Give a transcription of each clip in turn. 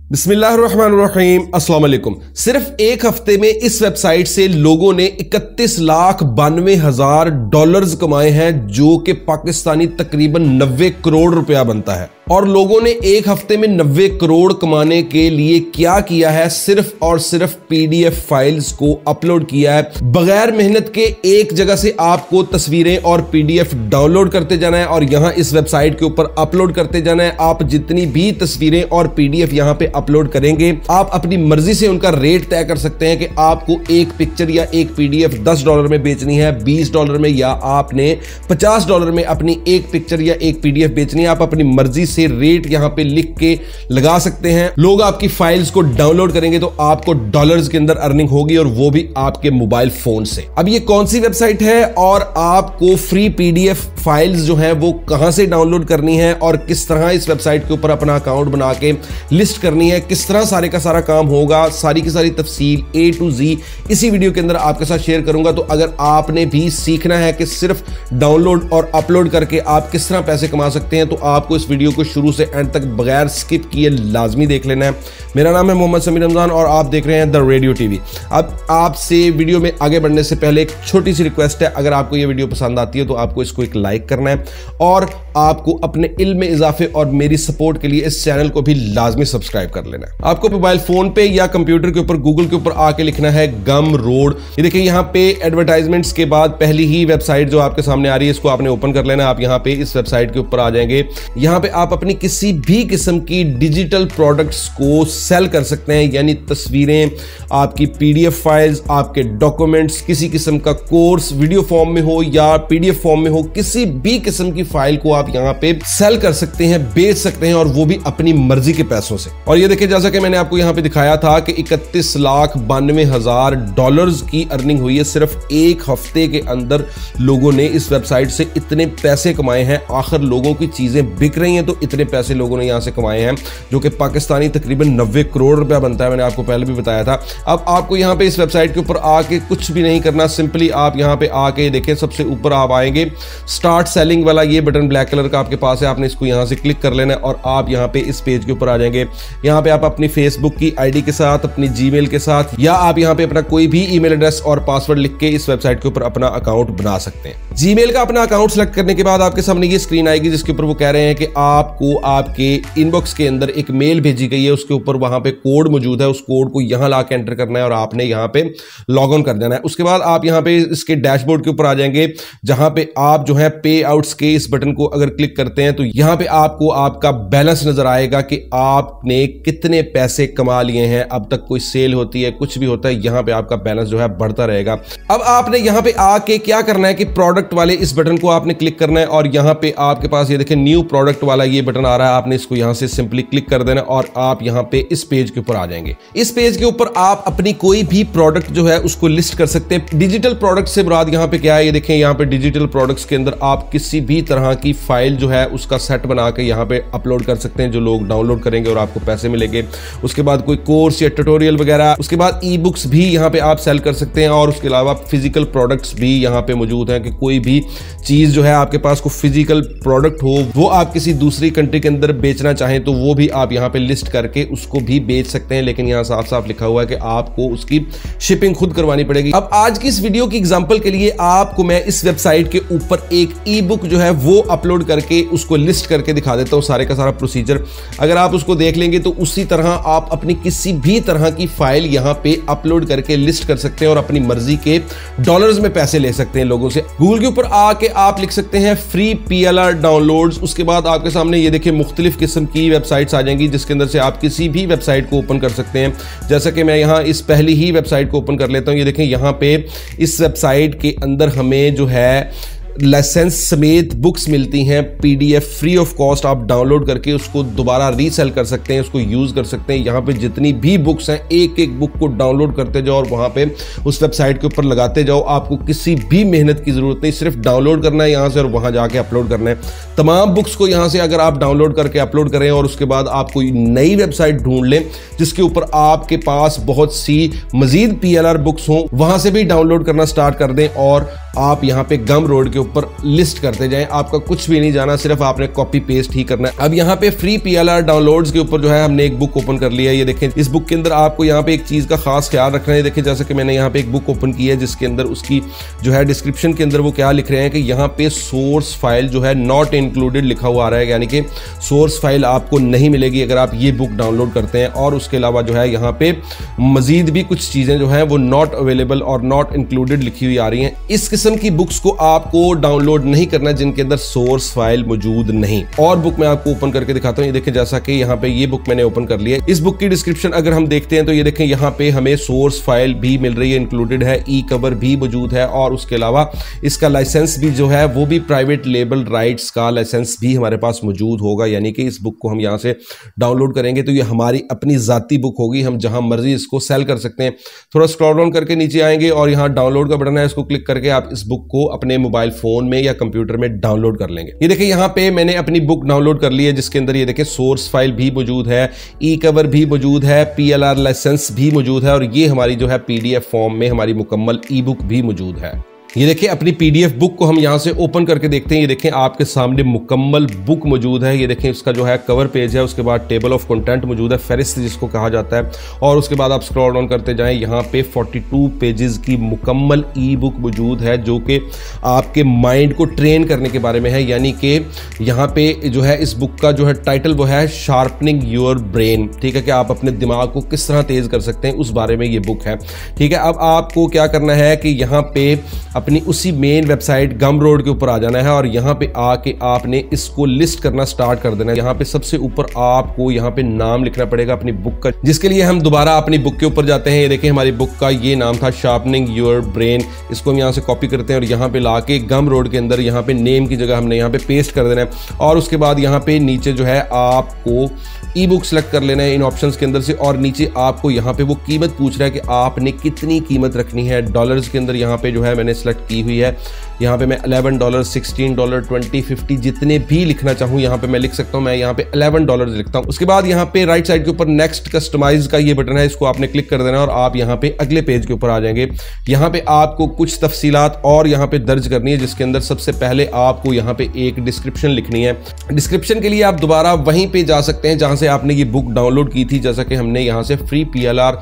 बिस्मिल्लाहिर्रहमानिर्रहीम, अस्सलाम वालेकुम। सिर्फ एक हफ्ते में इस वेबसाइट से लोगों ने 31,92,000 डॉलर्स कमाए हैं, जो कि पाकिस्तानी तकरीबन 90 करोड़ रुपया बनता है। और लोगों ने एक हफ्ते में 90 करोड़ कमाने के लिए क्या किया है? सिर्फ और सिर्फ पीडीएफ फाइल्स को अपलोड किया है। बगैर मेहनत के एक जगह से आपको तस्वीरें और पीडीएफ डाउनलोड करते जाना है और यहां इस वेबसाइट के ऊपर अपलोड करते जाना है। आप जितनी भी तस्वीरें और पीडीएफ यहां पे अपलोड करेंगे, आप अपनी मर्जी से उनका रेट तय कर सकते हैं कि आपको एक पिक्चर या एक पीडीएफ $10 में बेचनी है, $20 में, या आपने $50 में अपनी एक पिक्चर या एक पीडीएफ बेचनी है। आप अपनी मर्जी से रेट यहां पे लिख के लगा सकते हैं। लोग आपकी फाइल्स को डाउनलोड करेंगे तो आपको डॉलर्स के अंदर अर्निंग होगी, और वो भी आपके मोबाइल फोन से। अब ये कौन सी वेबसाइट है और आपको फ्री पीडीएफ फाइल्स जो है वो कहां से डाउनलोड करनी है और किस तरह इस वेबसाइट के ऊपर अपना अकाउंट बना के लिस्ट करनी है, किस तरह सारे का सारा काम होगा, सारी की सारी तफसील A to Z इसी वीडियो के अंदर आपके साथ शेयर करूंगा। तो अगर आपने भी सीखना है कि सिर्फ डाउनलोड और अपलोड करके आप किस तरह पैसे कमा सकते हैं, तो आपको इस वीडियो को शुरू से एंड तक बगैर स्किप किए लाजमी देख लेना है। मेरा नाम है मोहम्मद समीर रमजान और आप देख रहे हैं द रेडियो टीवी। अब आपसे वीडियो में आगे बढ़ने से पहले एक छोटी सी रिक्वेस्ट है, अगर आपको यह वीडियो पसंद आती है तो आपको इसको एक लाइक करना है, और आपको अपने इल्म में इजाफे और मेरी सपोर्ट के लिए इस चैनल को भी लाजमी सब्सक्राइब कर लेना है। आपको मोबाइल फोन पे या कंप्यूटर के ऊपर गूगल के ऊपर आके लिखना है गम रोड। ये देखिए यहाँ पे एडवर्टाइजमेंट्स के बाद पहली ही वेबसाइट जो आपके सामने आ रही है, इसको आपने ओपन कर लेना है। आप यहाँ पे इस वेबसाइट के ऊपर आ जाएंगे। यहाँ पे आप अपनी किसी भी किस्म की डिजिटल प्रोडक्ट्स को सेल कर सकते हैं, यानी तस्वीरें, आपकी पीडीएफ फाइल्स, आपके डॉक्यूमेंट्स, किसी किस्म का कोर्स वीडियो फॉर्म में हो या पीडीएफ फॉर्म में हो, किसी भी किस्म की फाइल को आप यहाँ पे सेल कर सकते हैं, बेच सकते हैं, और वो भी अपनी मर्जी के पैसों से। और ये देखिए, जैसा कि मैंने आपको यहाँ पे दिखाया था कि 31,92,000 डॉलर्स की अर्निंग हुई है। सिर्फ एक हफ्ते के अंदर लोगों ने इस वेबसाइट से इतने पैसे कमाए हैं। आखिर लोगों की चीजें बिक रही हैं तो इतने पैसे लोगों ने यहां से कमाए हैं, जो कि पाकिस्तानी तकरीबन 90 करोड़ रुपया बनता है। मैंने आपको पहले भी बताया था। अब आपको यहां पे इस वेबसाइट के ऊपर आके कुछ भी नहीं करना, सिंपली आप यहां पे आके देखें, सबसे ऊपर आप आएंगे, स्टार्ट सेलिंग वाला ये बटन ब्लैक कलर का आपके पास है, आपने इसको यहां से क्लिक कर लेना है और आप यहां पे इस पेज के ऊपर आ जाएंगे। यहां पे आप अपनी फेसबुक की आईडी के साथ, अपनी जीमेल के साथ, या आप यहां पे अपना कोई भी ईमेल एड्रेस और पासवर्ड लिख के इस वेबसाइट के ऊपर अपना अकाउंट बना सकते हैं। जीमेल का अपना अकाउंट सेलेक्ट करने के बाद आपके सामने ये स्क्रीन आएगी, जिसके ऊपर वो कह रहे हैं कि आपको आपके इनबॉक्स के अंदर एक मेल भेजी गई है, उसके ऊपर वहां पे कोड मौजूद है। उस कोड को यहां ला के एंटर करना है और आपने यहां पे लॉग ऑन कर देना है। उसके बाद आप यहां पे इसके डैशबोर्ड के ऊपर आ जाएंगे, जहां पे आप जो है पे आउट्स के इस बटन को अगर क्लिक करते हैं तो यहां पे आपको आपका बैलेंस नजर आएगा कि आपने कितने पैसे कमा लिए हैं। अब तक कोई सेल होती है, कुछ भी होता है, यहां पे आपका बैलेंस जो है बढ़ता रहेगा। अब आपने यहां पे आके क्या करना है कि प्रोडक्ट वाले इस बटन को आपने क्लिक करना है, और यहां पे आपके पास ये देखें न्यू प्रोडक्ट वाला ये बटन आ रहा है, आपने इसको यहां से सिंपली क्लिक कर देना और आप यहां पे इस पेज के ऊपर आ जाएंगे। इस पेज के ऊपर आप अपनी कोई भी प्रोडक्ट जो है उसको लिस्ट कर सकते हैं। डिजिटल प्रोडक्ट से मुराद यहां पे क्या है, ये देखें, यहां पे डिजिटल प्रोडक्ट्स के अंदर आप किसी भी तरह की फाइल जो है उसका सेट बना के यहां पे अपलोड कर सकते हैं, जो लोग डाउनलोड करेंगे और आपको पैसे मिलेंगे। उसके बाद कोई कोर्स या ट्यूटोरियल वगैरह, उसके बाद ई बुक्स भी यहां पे आप सेल कर सकते हैं, और उसके अलावा फिजिकल प्रोडक्ट्स भी यहां पे मौजूद हैं कि कोई भी चीज जो है आपके पास को फिजिकल प्रोडक्ट हो, वो आप किसी दूसरी कंट्री के अंदर बेचना चाहें तो वो भी आप यहां पे लिस्ट करके उसको भी बेच सकते हैं। लेकिन यहां साफ साफ लिखा हुआ है कि आपको उसकी शिपिंग खुद करवानी पड़ेगी। अब आज की इस वीडियो की एग्जांपल के लिए आपको मैं इस वेबसाइट के ऊपर एक ई बुक जो है वो अपलोड करके उसको लिस्ट करके दिखा देता हूं, सारे का सारा प्रोसीजर। अगर आप उसको देख लेंगे तो उसी तरह आप अपनी किसी भी तरह की फाइल यहां पे अपलोड करके लिस्ट कर सकते हैं और अपनी मर्जी के डॉलर्स में पैसे ले सकते हैं लोगों से। गूगल के ऊपर आके आप लिख सकते हैं फ्री PLR डाउनलोड्स। उसके बाद आपके सामने ये देखिए मुख्तलिफ किस्म की वेबसाइट्स आ जाएंगी, जिसके अंदर से आप किसी भी वेबसाइट को ओपन कर सकते हैं। जैसा कि मैं यहां इस पहली ही वेबसाइट को ओपन कर लेता हूं। ये देखें, यहां पे इस वेबसाइट के अंदर हमें जो है लाइसेंस समेत बुक्स मिलती हैं पीडीएफ फ्री ऑफ कॉस्ट। आप डाउनलोड करके उसको दोबारा रीसेल कर सकते हैं, उसको यूज कर सकते हैं। यहाँ पे जितनी भी बुक्स हैं, एक एक बुक को डाउनलोड करते जाओ और वहां पे उस वेबसाइट के ऊपर लगाते जाओ। आपको किसी भी मेहनत की जरूरत नहीं, सिर्फ डाउनलोड करना है यहाँ से और वहां जाके अपलोड करना है। तमाम बुक्स को यहाँ से अगर आप डाउनलोड करके अपलोड करें और उसके बाद आप कोई नई वेबसाइट ढूंढ लें जिसके ऊपर आपके पास बहुत सी मजीद PLR बुक्स हों, वहां से भी डाउनलोड करना स्टार्ट कर दें और आप यहाँ पे गम रोड के ऊपर लिस्ट करते जाएं, आपका कुछ भी नहीं जाना, सिर्फ आपने कॉपी पेस्ट ही करना है। अब यहाँ पे फ्री PLR डाउनलोड्स के ऊपर जो है हमने एक बुक ओपन कर लिया है। ये देखें, इस बुक के अंदर आपको यहाँ पे एक चीज का खास ख्याल रखना है। देखिए जैसे कि मैंने यहाँ पे एक बुक ओपन की है जिसके अंदर उसकी जो है डिस्क्रिप्शन के अंदर वो क्या लिख रहे हैं कि यहाँ पे सोर्स फाइल जो है नॉट इंक्लूडेड लिखा हुआ आ रहा है, यानी कि सोर्स फाइल आपको नहीं मिलेगी अगर आप ये बुक डाउनलोड करते हैं। और उसके अलावा जो है यहाँ पे मजीद भी कुछ चीजें जो है वो नॉट अवेलेबल और नॉट इंक्लूडेड लिखी हुई आ रही हैं। इस किस्म की बुक्स को आपको डाउनलोड नहीं करना जिनके अंदर सोर्स फाइल मौजूद नहीं। और बुक मैं आपको ओपन करके दिखाता हूँ। ये देखें, जैसा कि यहाँ पे ये बुक मैंने ओपन कर लिया है। इस बुक की डिस्क्रिप्शन अगर हम देखते हैं तो ये देखें यहाँ पे हमें सोर्स फाइल भी मिल रही है, इंक्लूडेड है, ई कवर भी मौजूद है, और उसके अलावा इसका लाइसेंस भी जो है वो भी प्राइवेट लेबल राइट्स का लाइसेंस भी हमारे पास मौजूद होगा। यानी कि इस बुक को हम यहाँ से डाउनलोड करेंगे तो ये हमारी अपनी जाती बुक होगी, हम जहां मर्जी इसको सेल कर सकते हैं। थोड़ा स्क्रॉल डाउन करके नीचे आएंगे और यहाँ डाउनलोड का बटन है, इसको क्लिक करके आप इस बुक को अपने मोबाइल फोन में या कंप्यूटर में डाउनलोड कर लेंगे। ये देखिए यहाँ पे मैंने अपनी बुक डाउनलोड कर ली है जिसके अंदर ये देखिए सोर्स फाइल भी मौजूद है, ई कवर भी मौजूद है, PLR लाइसेंस भी मौजूद है, और ये हमारी जो है PDF फॉर्म में हमारी मुकम्मल ई बुक भी मौजूद है। ये देखिए अपनी PDF बुक को हम यहाँ से ओपन करके देखते हैं। ये देखें आपके सामने मुकम्मल बुक मौजूद है। ये देखें इसका जो है कवर पेज है, उसके बाद टेबल ऑफ कंटेंट मौजूद है, फेरिस्त जिसको कहा जाता है, और उसके बाद आप स्क्रॉल डाउन करते जाएं, यहाँ पे 42 पेजेस की मुकम्मल ई बुक मौजूद है जो कि आपके माइंड को ट्रेन करने के बारे में है। यानी कि यहाँ पे जो है इस बुक का जो है टाइटल वो है शार्पनिंग योर ब्रेन, ठीक है, कि आप अपने दिमाग को किस तरह तेज कर सकते हैं उस बारे में ये बुक है, ठीक है। अब आपको क्या करना है कि यहाँ पे अपनी उसी मेन वेबसाइट गमरोड के ऊपर आ जाना है और यहाँ पे आके आपने इसको लिस्ट करना स्टार्ट कर देना है। यहाँ पे सबसे ऊपर आपको यहाँ पे नाम लिखना पड़ेगा अपनी बुक का, जिसके लिए हम दोबारा अपनी बुक के ऊपर जाते हैं। ये देखिए हमारी बुक का ये नाम था शार्पनिंग योर ब्रेन। इसको हम यहाँ से कॉपी करते हैं और यहाँ पे लाके गमरोड के अंदर यहाँ पे नेम की जगह हमने यहाँ पे पेस्ट कर देना है, और उसके बाद यहाँ पे नीचे जो है आपको ई बुक सेलेक्ट कर लेना है इन ऑप्शंस के अंदर से, और नीचे आपको यहाँ पे वो कीमत पूछ रहा है कि आपने कितनी कीमत रखनी है। डॉलर्स के अंदर यहाँ पे जो है मैंने सेलेक्ट की हुई है, यहाँ पे मैं $11, $16, $20, $50 जितने भी लिखना चाहूँ यहाँ पे मैं लिख सकता हूँ। मैं यहाँ पे $11 लिखता हूँ। उसके बाद यहाँ पे राइट साइड के ऊपर नेक्स्ट कस्टमाइज का ये बटन है, इसको आपने क्लिक कर देना और आप यहाँ पे अगले पेज के ऊपर आ जाएंगे। यहाँ पे आपको कुछ तफसीलात और यहाँ पे दर्ज करनी है, जिसके अंदर सबसे पहले आपको यहाँ पे एक डिस्क्रिप्शन लिखनी है। डिस्क्रिप्शन के लिए आप दोबारा वहीं पे जा सकते हैं जहां से आपने ये बुक डाउनलोड की थी, जैसा कि हमने यहाँ से फ्री PLR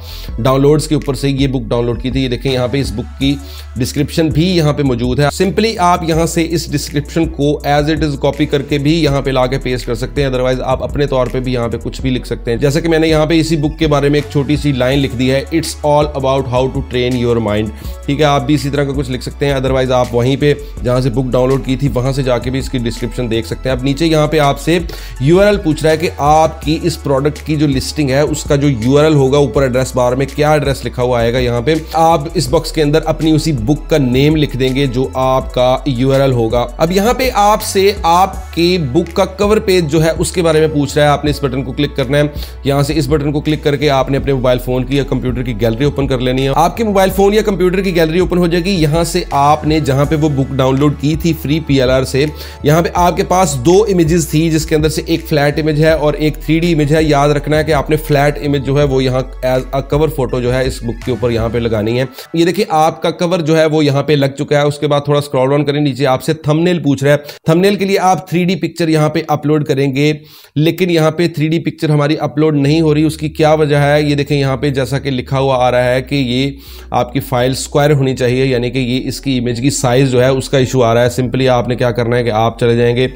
डाउनलोड्स के ऊपर से ये बुक डाउनलोड की थी। ये देखें यहाँ पे इस बुक की डिस्क्रिप्शन भी यहाँ पे मौजूद है। सिंपली आप यहाँ से इस डिस्क्रिप्शन को एज इट इज कॉपी करके भी यहाँ पे लाके पेस्ट कर सकते हैं, अदरवाइज आप अपने तौर पे भी यहाँ पे कुछ भी लिख सकते हैं। जैसे कि मैंने यहाँ पे इसी बुक के बारे में एक छोटी सी लाइन लिख दी है, it's all about how to train your mind, ठीक है। आप भी इसी तरह का कुछ लिख सकते हैं, अदरवाइज आप वहीं पे जहाँ से बुक डाउनलोड की थी वहां से जाके भी इसकी डिस्क्रिप्शन देख सकते हैं। अब नीचे यहाँ पे आपसे URL पूछ रहा है कि आपकी इस प्रोडक्ट की जो लिस्टिंग है उसका जो URL होगा, ऊपर एड्रेस बार में क्या एड्रेस लिखा हुआ आएगा, यहाँ पे आप इस बॉक्स के अंदर अपनी उसी बुक का नेम लिख देंगे जो आपका URL होगा। अब यहाँ पे आपसे आपके बुक का कवर पेज जो है उसके बारे में पूछ रहा है। आपने इस बटन को क्लिक करना है, यहाँ से इस बटन को क्लिक करके आपने अपने मोबाइल फोन की या कंप्यूटर की गैलरी ओपन कर लेनी है। आपके मोबाइल फोन या कंप्यूटर की गैलरी ओपन हो जाएगी। यहाँ से आपने जहां पे वो बुक डाउनलोड की थी फ्री PLR से, यहाँ पे आपके पास 2 इमेजेस थी, जिसके अंदर से एक फ्लैट इमेज है और एक 3D इमेज है। याद रखना है कि आपने फ्लैट इमेज जो है वो यहाँ एज अ कवर फोटो जो है इस बुक के ऊपर यहाँ पे लगानी है। ये देखिए आपका कवर जो है वो यहाँ पे लग चुका है। उसके बाद थोड़ा स्क्रॉल डाउन करें, नीचे आपसे थंबनेल पूछ रहा है। थंबनेल के लिए आप 3D पिक्चर यहाँ पे अपलोड करेंगे, लेकिन यहाँ पे 3D पिक्चर हमारी अपलोड नहीं हो रही। उसकी क्या वजह है, ये देखें यहाँ पे जैसा कि लिखा हुआ आ रहा है कि ये आपकी फाइल स्क्वायर होनी चाहिए, यानी कि ये इसकी इमेज की साइज जो है उसका इशू आ रहा है। सिंपली आपने क्या करना है कि आप चले जाएंगे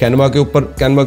कैनवा के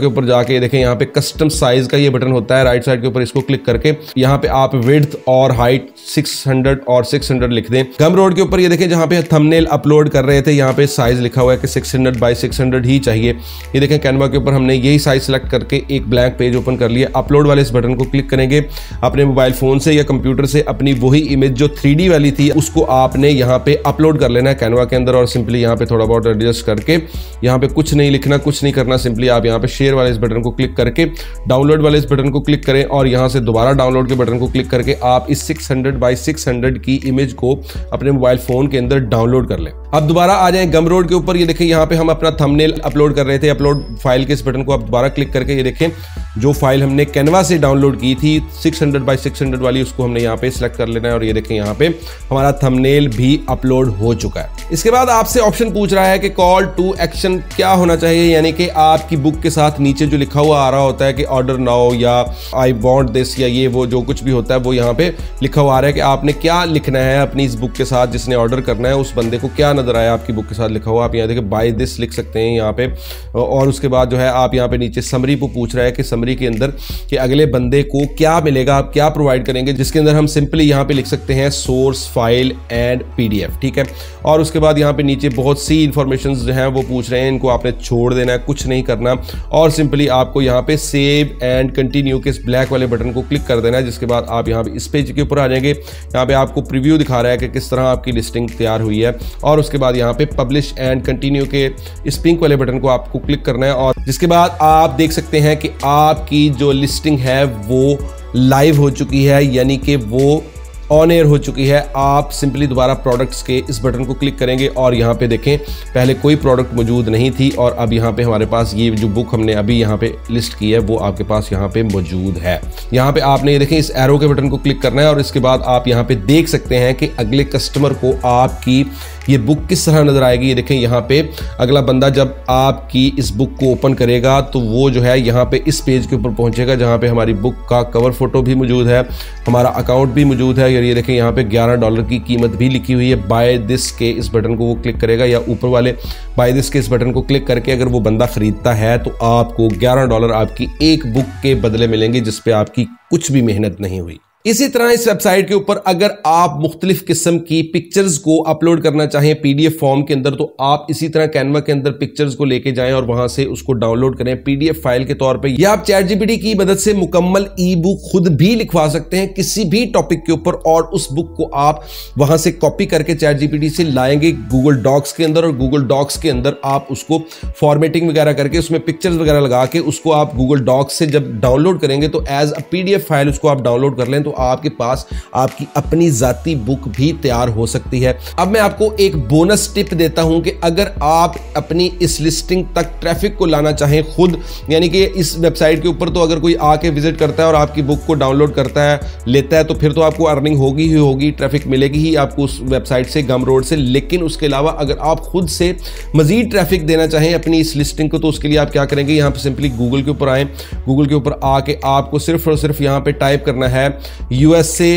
ऊपर जाके देखें यहाँ पे कस्टम साइज का ये बटन होता है राइट साइड के ऊपर, इसको क्लिक करके यहाँ पे आप विड्थ और हाइट 600 और 600 लिख दें। गमरोड के ऊपर ये देखें जहाँ पे थंबनेल अपलोड कर रहे थे यहाँ पे साइज लिखा हुआ है कि 600 बाय 600 ही चाहिए। ये देखें कैनवा के ऊपर हमने यही साइज सेलेक्ट करके एक ब्लैंक पेज ओपन कर लिया। अपलोड वाले इस बटन को क्लिक करेंगे, अपने मोबाइल फोन से या कंप्यूटर से अपनी वही इमेज जो 3D वाली थी उसको आपने यहाँ पे अपलोड कर लेना है कैनवा के अंदर, और सिंपली यहाँ पे थोड़ा बहुत एडजस्ट करके यहाँ पे कुछ नहीं लिखना, कुछ नहीं करना, सिंपली आप यहाँ पे शेयर वाले इस बटन को क्लिक करके डाउनलोड डाउनलोड वाले इस बटन को क्लिक करें और यहां से दोबारा डाउनलोड के बटन को क्लिक करके आप इस 600 बाय 600 की इमेज को अपने मोबाइल फोन के अंदर डाउनलोड कर लें। अब दोबारा आ जाएं गमरोड के ऊपर। ये देखें यहाँ पे हम अपना थंबनेल अपलोड कर रहे थे, अपलोड फाइल के इस बटन को आप दोबारा क्लिक करके ये देखें जो फाइल हमने कैनवा से डाउनलोड की थी 600 बाय 600 वाली, उसको हमने यहाँ पे सिलेक्ट कर लेना है और ये देखें यहाँ पे हमारा थंबनेल भी अपलोड हो चुका है। इसके बाद आपसे ऑप्शन पूछ रहा है कि कॉल टू एक्शन क्या होना चाहिए, यानी कि आपकी बुक के साथ नीचे जो लिखा हुआ आ रहा होता है कि ऑर्डर नाउ या आई वांट दिस या ये वो जो कुछ भी होता है वो यहाँ पे लिखा हुआ आ रहा है कि आपने क्या लिखना है अपनी इस बुक के साथ, जिसने ऑर्डर करना है उस बंदे को क्या नजर आया आपकी बुक के साथ लिखा हुआ। आप यहाँ देखिए बाय दिस लिख सकते हैं यहाँ पे, और उसके बाद जो है आप यहाँ पे नीचे समरी को पूछ रहा है कि समरी के अंदर कि अगले बंदे को क्या मिलेगा, आप क्या प्रोवाइड करेंगे, जिसके अंदर हम सिंपली यहाँ पे लिख सकते हैं सोर्स फाइल एंड PDF, ठीक है। और उसके बाद यहाँ पे नीचे बहुत सी इंफॉर्मेशन जो है वो पूछ रहे हैं, इनको आपने छोड़ देना है, कुछ नहीं करना और सिंपली आपको यहाँ पे सेव एंड कंटिन्यू के इस ब्लैक वाले बटन को क्लिक कर देना है। जिसके बाद आप यहाँ पे इस पेज के ऊपर आ जाएंगे, यहाँ पे आपको प्रीव्यू दिखा रहा है कि किस तरह आपकी लिस्टिंग तैयार हुई है और उसके बाद यहाँ पे पब्लिश एंड कंटिन्यू के इस पिंक वाले बटन को आपको क्लिक करना है और जिसके बाद आप देख सकते हैं कि आपकी जो लिस्टिंग है वो लाइव हो चुकी है, यानी कि वो ऑन एयर हो चुकी है। आप सिंपली दोबारा प्रोडक्ट्स के इस बटन को क्लिक करेंगे और यहाँ पे देखें पहले कोई प्रोडक्ट मौजूद नहीं थी और अब यहाँ पे हमारे पास ये जो बुक हमने अभी यहाँ पे लिस्ट की है वो आपके पास यहाँ पे मौजूद है। यहाँ पे आपने ये देखें इस एरो के बटन को क्लिक करना है और इसके बाद आप यहाँ पे देख सकते हैं कि अगले कस्टमर को आपकी ये बुक किस तरह नजर आएगी। ये देखें यहाँ पे अगला बंदा जब आपकी इस बुक को ओपन करेगा तो वो जो है यहाँ पे इस पेज के ऊपर पहुंचेगा जहाँ पे हमारी बुक का कवर फोटो भी मौजूद है, हमारा अकाउंट भी मौजूद है। ये देखें यहाँ पे $11 की कीमत भी लिखी हुई है। बाय दिस के इस बटन को वो क्लिक करेगा या ऊपर वाले बाय दिस के इस बटन को क्लिक करके अगर वो बंदा खरीदता है तो आपको $11 आपकी एक बुक के बदले मिलेंगे, जिसपे आपकी कुछ भी मेहनत नहीं हुई। इसी तरह इस वेबसाइट के ऊपर अगर आप मुख्तलिफ किस्म की पिक्चर्स को अपलोड करना चाहें PDF फॉर्म के अंदर, तो आप इसी तरह कैनवा के अंदर पिक्चर्स को लेके जाएं और वहां से उसको डाउनलोड करें PDF फाइल के तौर पे, या आप ChatGPT की मदद से मुकम्मल ई बुक खुद भी लिखवा सकते हैं किसी भी टॉपिक के ऊपर और उस बुक को आप वहां से कॉपी करके ChatGPT से लाएंगे Google Docs के अंदर और Google Docs के अंदर आप उसको फॉर्मेटिंग वगैरह करके उसमें पिक्चर्स वगैरह लगा के उसको आप Google Docs से जब डाउनलोड करेंगे तो एज अ PDF फाइल उसको आप डाउनलोड कर लें तो आपके पास आपकी अपनी जाती बुक भी तैयार हो सकती है। अब मैं आपको एक बोनस टिप देता हूं कि अगर आप अपनी इस लिस्टिंग तक ट्रैफिक को लाना चाहें खुद, यानी कि इस वेबसाइट के ऊपर तो अगर कोई आके विजिट करता है और आपकी बुक को डाउनलोड करता है लेता है तो फिर तो आपको अर्निंग होगी ही होगी, ट्रैफिक मिलेगी ही आपको उस वेबसाइट से गमरोड से। लेकिन उसके अलावा अगर आप खुद से मजीद ट्रैफिक देना चाहें अपनी इस लिस्टिंग को तो उसके लिए आप क्या करेंगे, यहाँ पे सिंपली गूगल के ऊपर आए, गूगल के ऊपर आके आपको सिर्फ और सिर्फ यहाँ पे टाइप करना है USA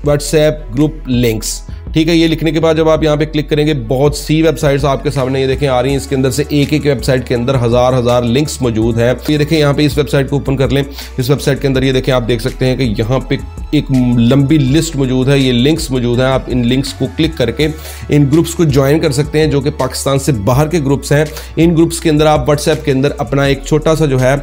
व्हाट्सएप ग्रुप लिंक्स, ठीक है। ये लिखने के बाद जब आप यहाँ पे क्लिक करेंगे बहुत सी वेबसाइट्स आपके सामने ये देखें आ रही हैं। इसके अंदर से एक एक वेबसाइट के अंदर हजार लिंक्स मौजूद है। ये देखें यहाँ पे इस वेबसाइट को ओपन कर लें, इस वेबसाइट के अंदर ये देखें आप देख सकते हैं कि यहाँ पे एक लंबी लिस्ट मौजूद है, ये लिंक्स मौजूद हैं। आप इन लिंक्स को क्लिक करके इन ग्रुप्स को ज्वाइन कर सकते हैं जो कि पाकिस्तान से बाहर के ग्रुप्स हैं। इन ग्रुप्स के अंदर आप व्हाट्सएप के अंदर अपना एक छोटा सा जो है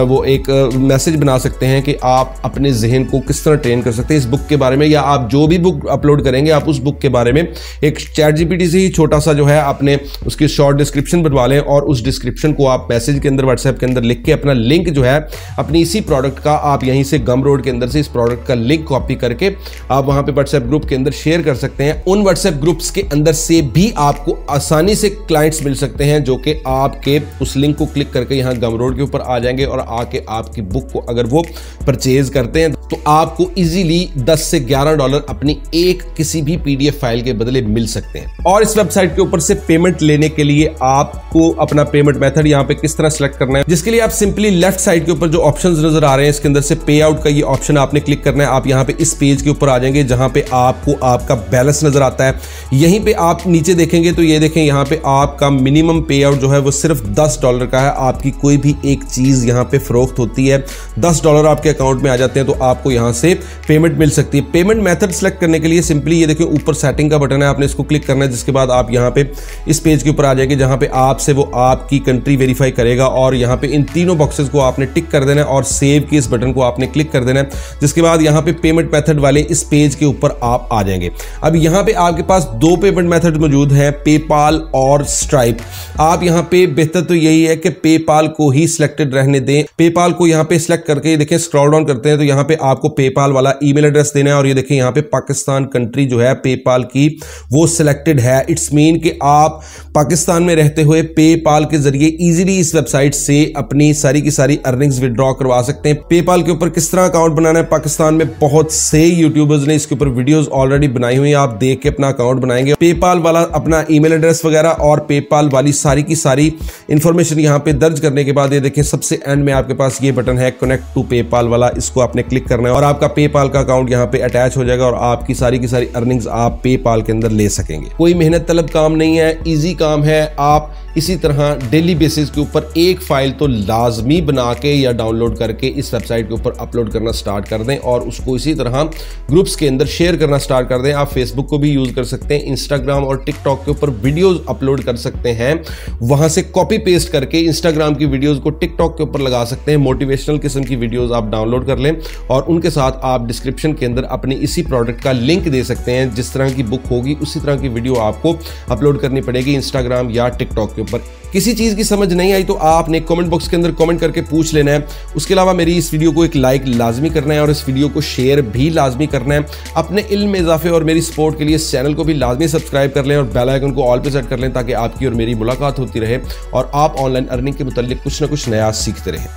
वो एक मैसेज बना सकते हैं कि आप अपने जहन को किस तरह ट्रेन कर सकते हैं इस बुक के बारे में, या आप जो भी बुक अपलोड करेंगे आप उस बुक के बारे में एक ChatGPT से ही छोटा सा जो है आपने उसकी शॉर्ट डिस्क्रिप्शन बनवा लें और उस डिस्क्रिप्शन को आप मैसेज के अंदर व्हाट्सएप के अंदर लिख के अपना लिंक जो है अपनी इसी प्रोडक्ट का आप यहीं से गमरोड के अंदर से इस प्रोडक्ट का लिंक कॉपी करके आप वहां पे व्हाट्सएप ग्रुप के अंदर शेयर कर सकते हैं। उन व्हाट्सएप ग्रुप्स के अंदर से भी आपको आसानी से क्लाइंट्स मिल सकते हैं जो कि आपके उस लिंक को क्लिक करके यहां गमरोड के ऊपर आ जाएंगे और आके आपकी बुक को अगर वो परचेज करते हैं तो आपको इजीली $10 से $11 अपनी एक किसी भी PDF फाइल के बदले मिल सकते हैं। और इस वेबसाइट के ऊपर से पेमेंट लेने के लिए आपको अपना पेमेंट मेथड यहाँ पे किस तरह सेलेक्ट करना है, जिसके लिए आप सिंपली लेफ्ट साइड के ऊपर जो ऑप्शंस नजर आ रहे हैं इसके अंदर से पे आउट का ये ऑप्शन आपने क्लिक करना है। आप यहाँ पे इस पेज के ऊपर आ जाएंगे जहां पे आपको आपका बैलेंस नजर आता है। यहीं पे आप नीचे देखेंगे तो ये देखें यहाँ पे आपका मिनिमम पे आउट जो है वो सिर्फ $10 का है। आपकी कोई भी एक चीज यहाँ पे फरोख्त होती है $10 आपके अकाउंट में आ जाते हैं तो आप आपको यहाँ से पेमेंट मिल सकती है। पेमेंट मेथड सेलेक्ट करने के लिए सिंपली ये देखिए ऊपर सेटिंग का बटन है, आपने इसको क्लिक करना है, जिसके बाद आप यहाँ पे इस पेज के ऊपर आ जाएंगे जहाँ पे आपसे वो आपकी कंट्री वेरीफाई करेगा और यहाँ पे इन तीनों बॉक्सेस को आपने टिक कर देना है और सेव की इस बटन को आपने क्लिक कर देना है, जिसके बाद यहाँ पे पेमेंट मेथड वाले इस पेज के ऊपर आप आ जाएंगे। अब यहाँ पे आपके पास दो पेमेंट मेथड मौजूद हैं, पेपाल और स्ट्राइप। आप यहाँ पे बेहतर तो यही है कि पेपाल को ही सिलेक्टेड रहने दें। पेपाल को यहाँ पे सिलेक्ट करके देखें, स्क्रॉल डाउन करते हैं तो यहाँ पे आपको पेपाल वाला ईमेल एड्रेस देना है और ये देखें यहाँ पे पाकिस्तान कंट्री जो है पेपाल की वो सिलेक्टेड है। इट्स मीन कि आप पाकिस्तान में रहते हुए पेपाल के जरिए इजीली इस वेबसाइट से अपनी सारी की सारी अर्निंग्स विड्रॉ करवा सकते हैं। पेपाल के ऊपर किस तरह अकाउंट बनाना है, पाकिस्तान में बहुत से यूट्यूबर्स ने इसके ऊपर वीडियोस ऑलरेडी बनाई हुई हैं, आप देख के अपना अकाउंट बनाएंगे। पेपाल वाला अपना ईमेल एड्रेस वगैरह और पेपाल वाली सारी की सारी इंफॉर्मेशन यहाँ पे दर्ज करने के बाद ये देखें सबसे एंड में आपके पास ये बटन है कनेक्ट टू पेपाल वाला, इसको आपने क्लिक करना है और आपका पेपाल का अकाउंट यहाँ पे अटैच हो जाएगा और आपकी सारी की सारी अर्निंग्स आप पेपाल के अंदर ले सकेंगे। कोई मेहनत तलब काम नहीं है, इजी काम है। आप इसी तरह डेली बेसिस के ऊपर एक फाइल तो लाजमी बना के या डाउनलोड करके इस वेबसाइट के ऊपर अपलोड करना स्टार्ट कर दें और उसको इसी तरह ग्रुप्स के अंदर शेयर करना स्टार्ट कर दें। आप फेसबुक को भी यूज कर सकते हैं, इंस्टाग्राम और टिकटॉक के ऊपर वीडियोस अपलोड कर सकते हैं, वहां से कॉपी पेस्ट करके इंस्टाग्राम की वीडियोस को टिकटॉक के ऊपर लगा सकते हैं। मोटिवेशनल किस्म की वीडियोस आप डाउनलोड कर लें और उनके साथ आप डिस्क्रिप्शन के अंदर अपनी इसी प्रोडक्ट का लिंक दे सकते हैं। जिस तरह की बुक होगी उसी तरह की वीडियो आपको अपलोड करनी पड़ेगी इंस्टाग्राम या टिकटॉक के ऊपर। किसी चीज की समझ नहीं आई तो आपने कमेंट बॉक्स के अंदर कमेंट करके पूछ लेना है। उसके अलावा मेरी इस वीडियो को एक लाइक लाजमी करना है और इस वीडियो को शेयर भी लाजमी करना है। अपने इल्म में इजाफे और मेरी सपोर्ट के लिए इस चैनल को भी लाजमी सब्सक्राइब कर लें और बेल आइकन को ऑल पे सेट कर लें ताकि आपकी और मेरी मुलाकात होती रहे और आप ऑनलाइन अर्निंग के मुताल्लिक कुछ ना कुछ नया सीखते रहें।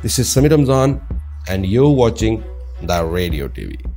This is Sameer Ramzan and you watching the radio TV.